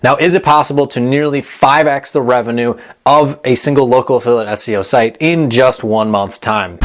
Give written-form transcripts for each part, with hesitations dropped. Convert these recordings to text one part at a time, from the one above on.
Now, is it possible to nearly 5x the revenue of a single local affiliate SEO site in just 1 month's time?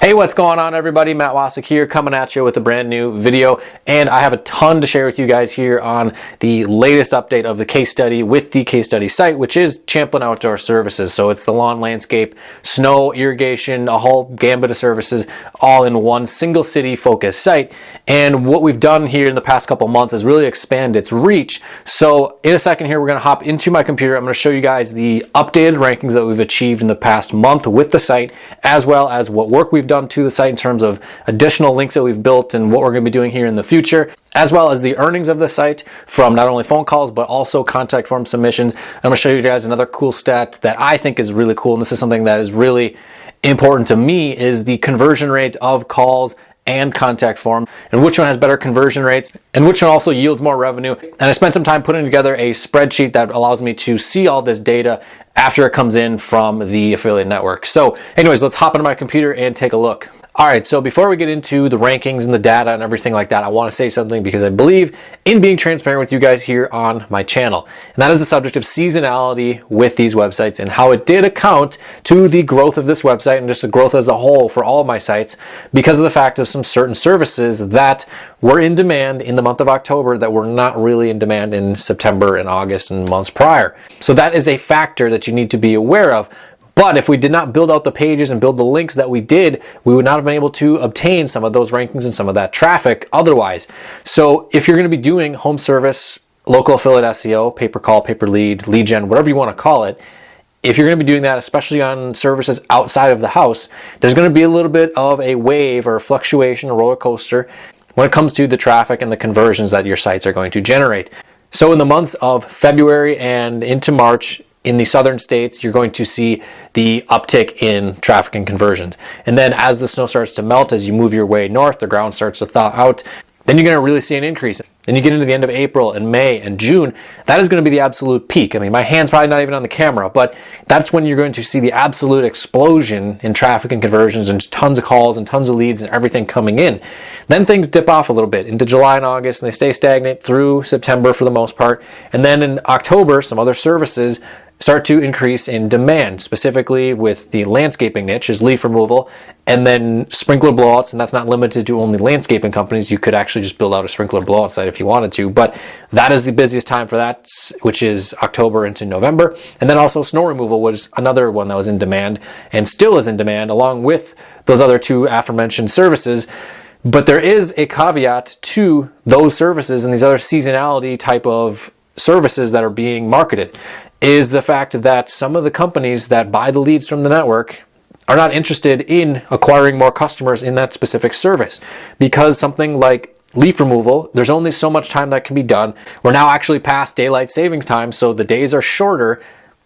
Hey, what's going on, everybody? Matt Wacek here, coming at you with a brand new video, and I have a ton to share with you guys here on the latest update of the case study with the case study site, which is Champlin Outdoor Services. So it's the lawn, landscape, snow, irrigation, a whole gambit of services, all in one single city focused site. And what we've done here in the past couple months is really expand its reach. So in a second here, we're going to hop into my computer. I'm going to show you guys the updated rankings that we've achieved in the past month with the site, as well as what work we've done to the site in terms of additional links that we've built and what we're going to be doing here in the future, as well as the earnings of the site from not only phone calls but also contact form submissions. I'm going to show you guys another cool stat that I think is really cool, and this is something that is really important to me, is the conversion rate of calls and contact form, and which one has better conversion rates and which one also yields more revenue. And I spent some time putting together a spreadsheet that allows me to see all this data after it comes in from the affiliate network. So anyways, let's hop into my computer and take a look. All right, so before we get into the rankings and the data and everything like that, I want to say something because I believe in being transparent with you guys here on my channel. And that is the subject of seasonality with these websites and how it did account to the growth of this website and just the growth as a whole for all of my sites because of the fact of some certain services that were in demand in the month of October that were not really in demand in September and August and months prior. So that is a factor that you need to be aware of. But if we did not build out the pages and build the links that we did, we would not have been able to obtain some of those rankings and some of that traffic otherwise. So if you're going to be doing home service, local affiliate SEO, pay per call, pay per lead, lead gen, whatever you want to call it, if you're going to be doing that, especially on services outside of the house, there's going to be a little bit of a wave or a fluctuation, a roller coaster when it comes to the traffic and the conversions that your sites are going to generate. So in the months of February and into March, in the southern states, you're going to see the uptick in traffic and conversions. And then as the snow starts to melt, as you move your way north, the ground starts to thaw out, then you're going to really see an increase. Then you get into the end of April and May and June, that is going to be the absolute peak. I mean, my hand's probably not even on the camera, but that's when you're going to see the absolute explosion in traffic and conversions and tons of calls and tons of leads and everything coming in. Then things dip off a little bit into July and August, and they stay stagnant through September for the most part. And then in October, some other services start to increase in demand, specifically with the landscaping niche is leaf removal, and then sprinkler blowouts, and that's not limited to only landscaping companies. You could actually just build out a sprinkler blowout site if you wanted to, but that is the busiest time for that, which is October into November. And then also snow removal was another one that was in demand and still is in demand, along with those other two aforementioned services. But there is a caveat to those services and these other seasonality type of services that are being marketed, is the fact that some of the companies that buy the leads from the network are not interested in acquiring more customers in that specific service, because something like leaf removal, there's only so much time that can be done. We're now actually past daylight savings time, so the days are shorter.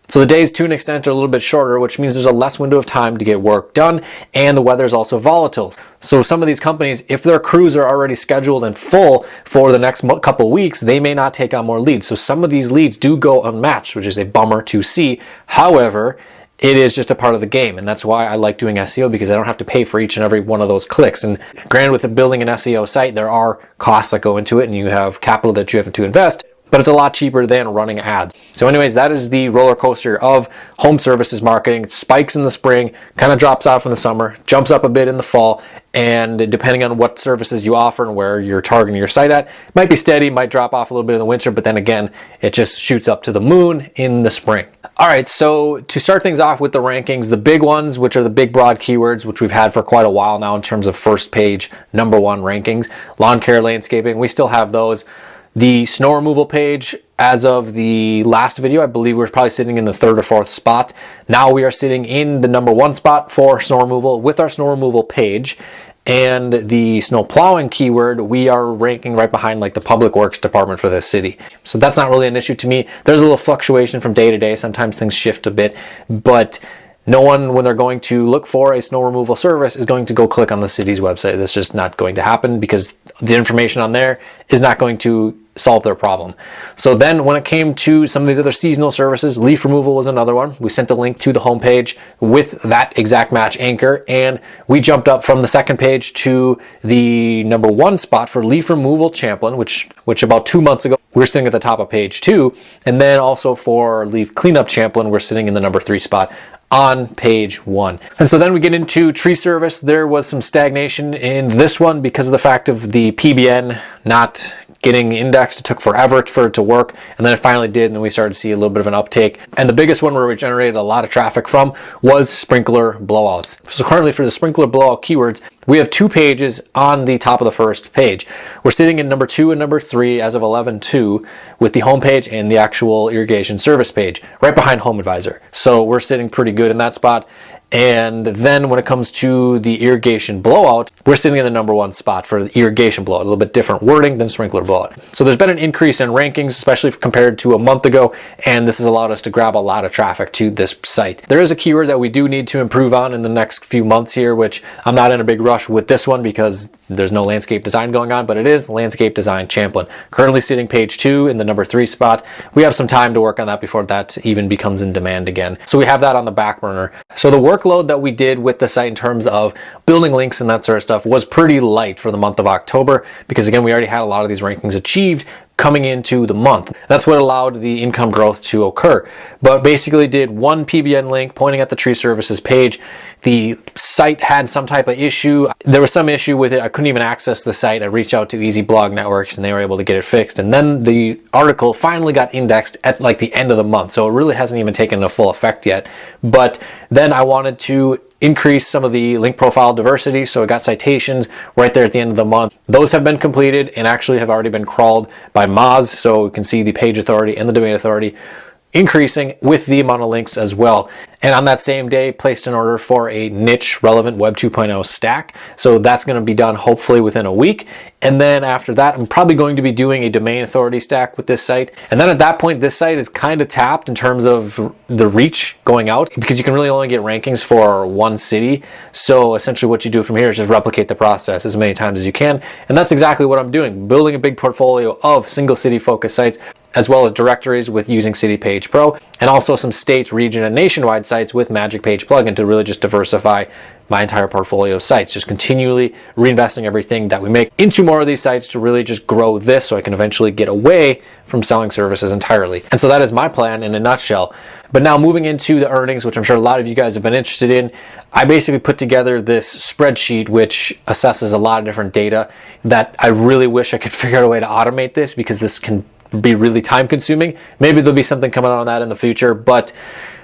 So the days to an extent are a little bit shorter, which means there's a less window of time to get work done, and the weather is also volatile. So some of these companies, if their crews are already scheduled and full for the next couple weeks, they may not take on more leads. So some of these leads do go unmatched, which is a bummer to see. However, it is just a part of the game, and that's why I like doing SEO, because I don't have to pay for each and every one of those clicks. And granted, with building an SEO site, there are costs that go into it, and you have capital that you have to invest, but it's a lot cheaper than running ads. So anyways, that is the roller coaster of home services marketing. It spikes in the spring, kind of drops off in the summer, jumps up a bit in the fall, and depending on what services you offer and where you're targeting your site at, it might be steady, might drop off a little bit in the winter, but then again, it just shoots up to the moon in the spring. All right, so to start things off with the rankings, the big ones, which are the big broad keywords, which we've had for quite a while now in terms of first page, number one rankings, lawn care, landscaping, we still have those. The snow removal page, as of the last video, I believe we're probably sitting in the third or fourth spot. Now we are sitting in the number one spot for snow removal with our snow removal page. And the snow plowing keyword, we are ranking right behind like the public works department for this city. So that's not really an issue to me. There's a little fluctuation from day to day. Sometimes things shift a bit, but no one, when they're going to look for a snow removal service, is going to go click on the city's website. That's just not going to happen, because the information on there is not going to solve their problem. So then when it came to some of these other seasonal services, leaf removal was another one. We sent a link to the homepage with that exact match anchor, and we jumped up from the second page to the #1 spot for leaf removal Champlin, which about 2 months ago we were sitting at the top of page 2, and then also for leaf cleanup Champlin we're sitting in the #3 spot on page 1. And so then we get into tree service. There was some stagnation in this one because of the fact of the PBN not getting indexed. It took forever for it to work, and then it finally did, and then we started to see a little bit of an uptake. And the biggest one where we generated a lot of traffic from was sprinkler blowouts. So currently for the sprinkler blowout keywords, we have 2 pages on the top of the first page. We're sitting in #2 and #3 as of 11/2 with the home page and the actual irrigation service page right behind Home Advisor. So we're sitting pretty good in that spot. And then when it comes to the irrigation blowout, we're sitting in the #1 spot for the irrigation blowout, a little bit different wording than sprinkler blowout. So there's been an increase in rankings, especially compared to a month ago, and this has allowed us to grab a lot of traffic to this site. There is a keyword that we do need to improve on in the next few months here, which I'm not in a big rush with this one because there's no landscape design going on, but it is landscape design Champlin. Currently sitting page 2 in the #3 spot. We have some time to work on that before that even becomes in demand again. So we have that on the back burner. So the workload that we did with the site in terms of building links and that sort of stuff was pretty light for the month of October because again, we already had a lot of these rankings achieved coming into the month. That's what allowed the income growth to occur. But basically did 1 PBN link pointing at the tree services page. The site had some type of issue. There was some issue with it. I couldn't even access the site. I reached out to Easy Blog Networks and they were able to get it fixed. And then the article finally got indexed at like the end of the month. So it really hasn't even taken a full effect yet. But then I wanted to increase some of the link profile diversity, so I got citations right there at the end of the month. Those have been completed and actually have already been crawled by Moz, so we can see the page authority and the domain authority increasing with the amount of links as well. And on that same day, placed an order for a niche relevant Web 2.0 stack. So that's going to be done hopefully within a week. And then after that, I'm probably going to be doing a domain authority stack with this site. And then at that point, this site is kind of tapped in terms of the reach going out because you can really only get rankings for one city. So essentially what you do from here is just replicate the process as many times as you can. And that's exactly what I'm doing, building a big portfolio of single city focused sites, as well as directories with using City Page Pro, and also some states, region, and nationwide sites with Magic Page plugin to really just diversify my entire portfolio of sites. Just continually reinvesting everything that we make into more of these sites to really just grow this so I can eventually get away from selling services entirely. And so that is my plan in a nutshell. But now moving into the earnings, which I'm sure a lot of you guys have been interested in, I basically put together this spreadsheet which assesses a lot of different data that I really wish I could figure out a way to automate this because this can be really time consuming. Maybe there'll be something coming out on that in the future, but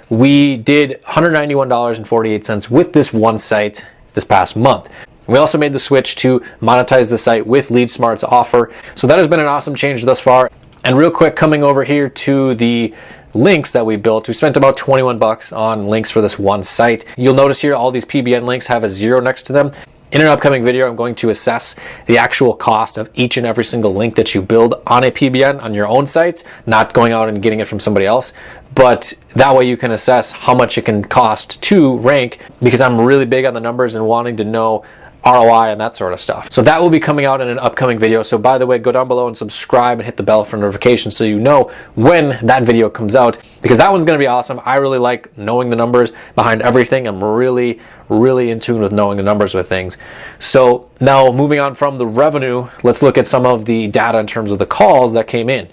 we did $191.48 with this one site this past month. We also made the switch to monetize the site with LeadSmart's offer. So that has been an awesome change thus far. And real quick, coming over here to the links that we built, we spent about 21 bucks on links for this one site. You'll notice here all these PBN links have a 0 next to them. In an upcoming video, I'm going to assess the actual cost of each and every single link that you build on a PBN on your own sites, not going out and getting it from somebody else. But that way you can assess how much it can cost to rank, because I'm really big on the numbers and wanting to know ROI and that sort of stuff. So that will be coming out in an upcoming video. So by the way, go down below and subscribe and hit the bell for notifications so you know when that video comes out, because that one's going to be awesome. I really like knowing the numbers behind everything. I'm really in tune with knowing the numbers with things. So now moving on from the revenue, let's look at some of the data in terms of the calls that came in.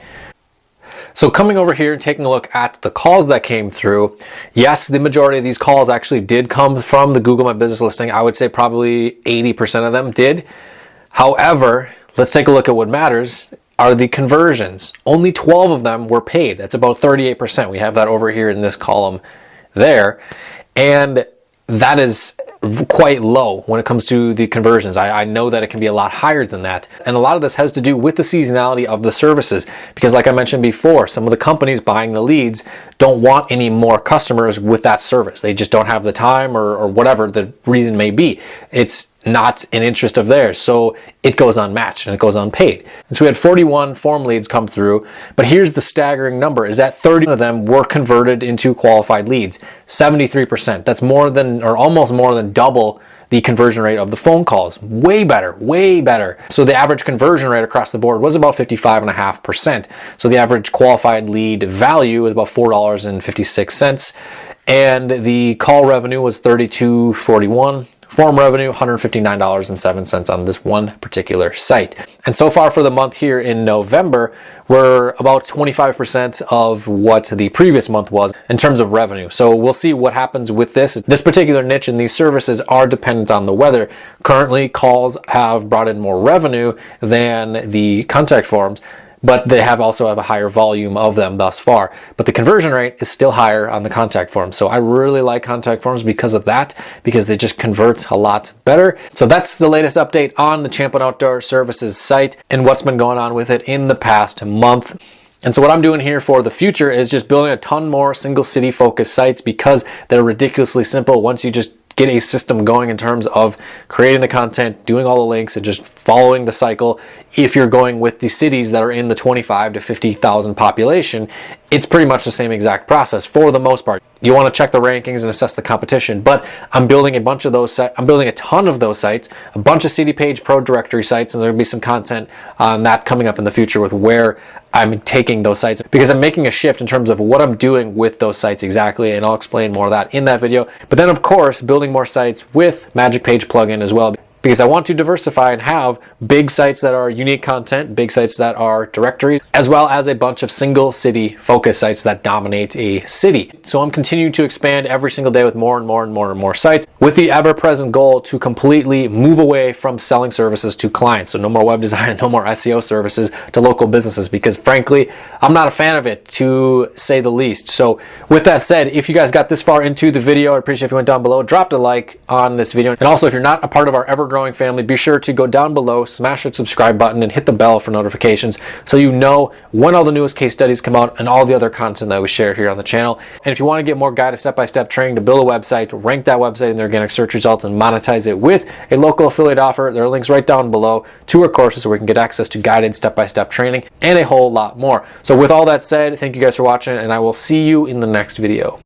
So coming over here and taking a look at the calls that came through, yes, the majority of these calls actually did come from the Google My Business listing. I would say probably 80% of them did. However, let's take a look at what matters are the conversions. Only 12 of them were paid. That's about 38%. We have that over here in this column there. And that is quite low when it comes to the conversions. I know that it can be a lot higher than that. And a lot of this has to do with the seasonality of the services. Because like I mentioned before, some of the companies buying the leads don't want any more customers with that service. They just don't have the time or whatever the reason may be. It's not an interest of theirs. So it goes unmatched and it goes unpaid. And so we had 41 form leads come through, but here's the staggering number is that 30 of them were converted into qualified leads, 73%. That's more than, or almost more than double the conversion rate of the phone calls. Way better, way better. So the average conversion rate across the board was about 55.5%. So the average qualified lead value was about $4.56. And the call revenue was $32.41. Form revenue, $159.07 on this one particular site. And so far for the month here in November, we're about 25% of what the previous month was in terms of revenue. So we'll see what happens with this. This particular niche and these services are dependent on the weather. Currently, calls have brought in more revenue than the contact forms, but they also have a higher volume of them thus far. But the conversion rate is still higher on the contact forms. So I really like contact forms because of that, because they just convert a lot better. So that's the latest update on the Champlin Outdoor Services site and what's been going on with it in the past month. And so what I'm doing here for the future is just building a ton more single city focused sites because they're ridiculously simple once you just get a system going in terms of creating the content, doing all the links, and just following the cycle. If you're going with the cities that are in the 25 to 50,000 population, it's pretty much the same exact process for the most part. You want to check the rankings and assess the competition, but I'm building a bunch of those sites. I'm building a ton of those sites, a bunch of City Page Pro Directory sites, and there'll be some content on that coming up in the future with where I'm taking those sites, because I'm making a shift in terms of what I'm doing with those sites exactly, and I'll explain more of that in that video. But then of course, building more sites with Magic Page plugin as well, because I want to diversify and have big sites that are unique content, big sites that are directories, as well as a bunch of single city focus sites that dominate a city. So I'm continuing to expand every single day with more and more and more and more sites, with the ever-present goal to completely move away from selling services to clients. So no more web design, no more SEO services to local businesses, because frankly, I'm not a fan of it, to say the least. So with that said, if you guys got this far into the video, I'd appreciate if you went down below, dropped a like on this video. And also, if you're not a part of our ever-growing family, be sure to go down below, smash that subscribe button, and hit the bell for notifications so you know when all the newest case studies come out and all the other content that we share here on the channel. And if you want to get more guided step-by-step training to build a website, rank that website in their organic search results, and monetize it with a local affiliate offer, there are links right down below to our courses where you can get access to guided step-by-step training and a whole lot more. So with all that said, thank you guys for watching, and I will see you in the next video.